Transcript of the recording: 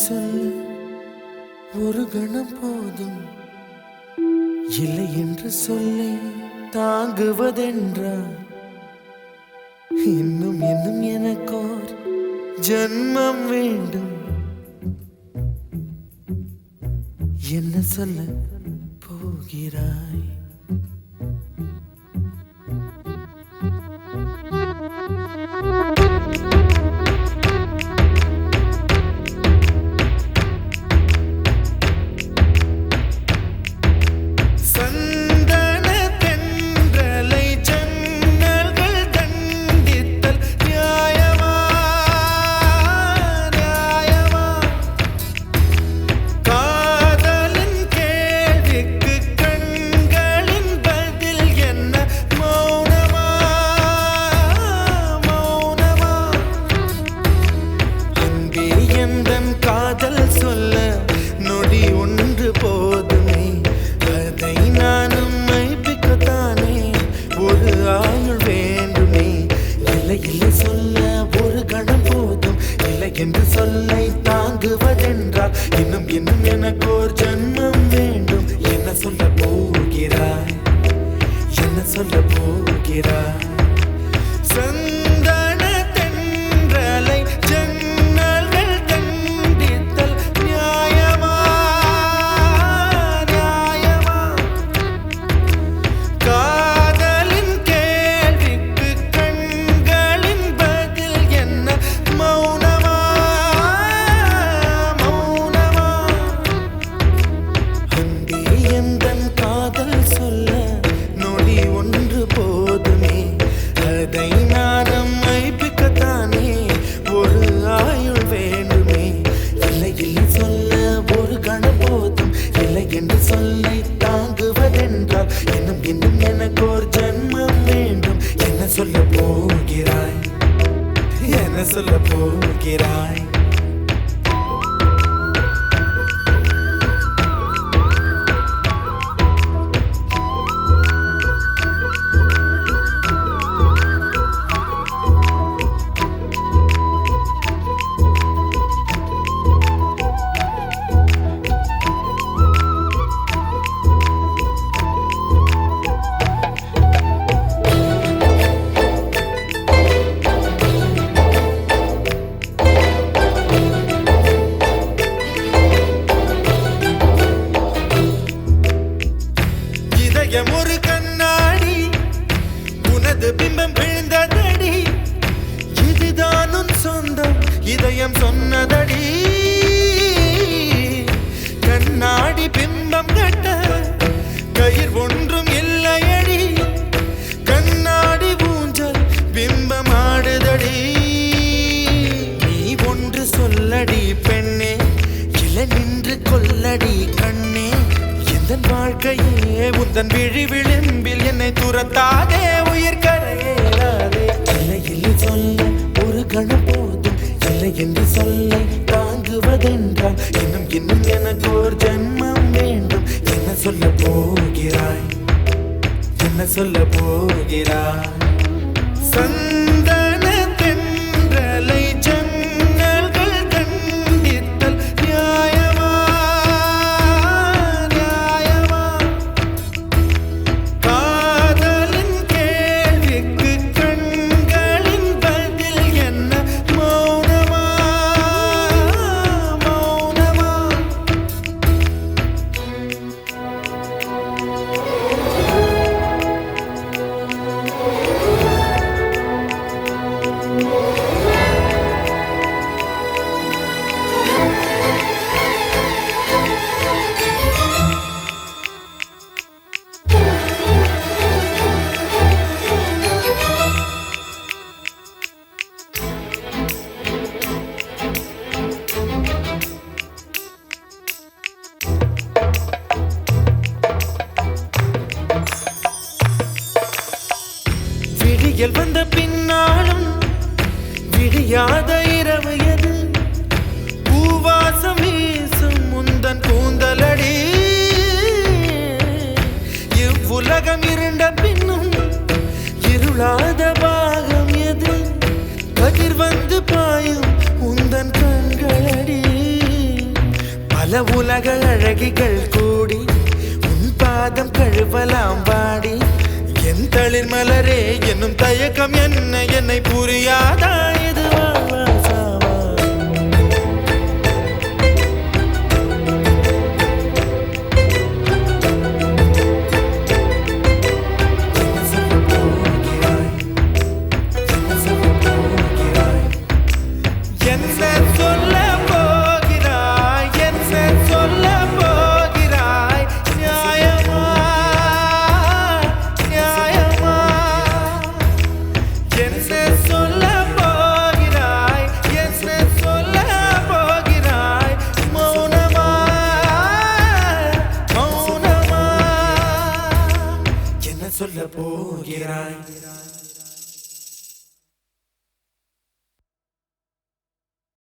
சொல்ல ஒரு கணம் போதும், இல்லை என்று சொல்லை தாங்குவதென்றால் இன்னும் இன்னும் எனக்கோர் ஜன்மம் வேண்டும். என்ன சொல்ல போகிறாய்? என்று சொல்லை தாங்குவதென்றால் இன்னும் இன்னும் எனக்கோர் ஜன்மம் வேண்டும். என்ன சொல்ல போகிறாய்? என்ன சொல்ல போகிறாய்? சந்தன தென்றலை ஜன்னல்கள் கண்டித்தல் நியாயமா? நியாயமா? காதலின் கேள்விக்கு கண்களின் பதில் என்ன? மௌனமா? மௌனமா? அன்பே எந்தன் காதல் சொல்ல நொடி ஒன்று போதுமே, அதை நானும் மைப்பிக்கத்தானே ஒரு ஆயுள் வேண்டுமே. இல்லை இல்லை சொல்ல ஒரு கணம் போதும், இல்லை என்று சொல்லை தாங்குவதென்றால் இன்னும் இன்னும் எனக்கோர் ஜன்மம் வேண்டும். என்ன சொல்ல போகிறாய்? என்ன சொல்ல போகிறாய்? ஒரு கண்ணாடி உனது பிம்பம் விழுந்ததடி, இதுதான் உன் சொந்தம் இதயம் சொன்னதடி. கண்ணாடி பிம்பம் கட்ட கயிர் ஒன்றும் இல்லையடி, கண்ணாடி ஊஞ்சல் பிம்பம் ஆடுதடி. நீ ஒன்று சொல்லடி பெண்ணே, இலை நின்று கொல்லடி கண்ணே. எந்தன் வாழ்க்கையே உந்தன் விழி விளிம்பில் என்னை துரத்தாதே, உயிர் கரையேறாதே. இல்லை இல்லை சொல்ல ஒரு கணம் போதும், இல்லை என்று சொல்லை தாங்குவதென்றால் இன்னும் இன்னும் எனக்கு ஒரு ஜன்மம் வேண்டும். என்ன சொல்ல போகிறாய்? என்ன சொல்ல போகிறாய்? சந்தன தென்றலை ஜன்னல்கள் கண்டித்தல் நியாயமா? நியாயமா? காதலின் கேள்விக்கு கண்களின் பதில் என்ன? மௌனமா? மௌனமா? விடியல் வந்த பின்னாலும் விடியாத இரவு எது? பூவாசம் வீசும் முந்தன் கூந்தலடி. இவ்வுலகம் இருண்ட பின்னும் இருளாத பாகம் எது? கதிர் வந்து பாயும் உந்தன் கண்களடி. பல உலக அழகிகள் கூடி உன் பாதம் கழுவலாம் வாடி என் தளிர் மலரே என்னும் தயக்கம் என்ன என்னை புரியாதா இது வாழ்வா சாவா என்ன சொல்ல போகிறாய் என்ன சொல்ல போகிறாய் நியாயமா நியாயமா என்ன சொல்ல போகிறாய் என்ன சொல்ல போகிறாய் மௌனமா மௌனமா என்ன சொல்ல போகிறாய்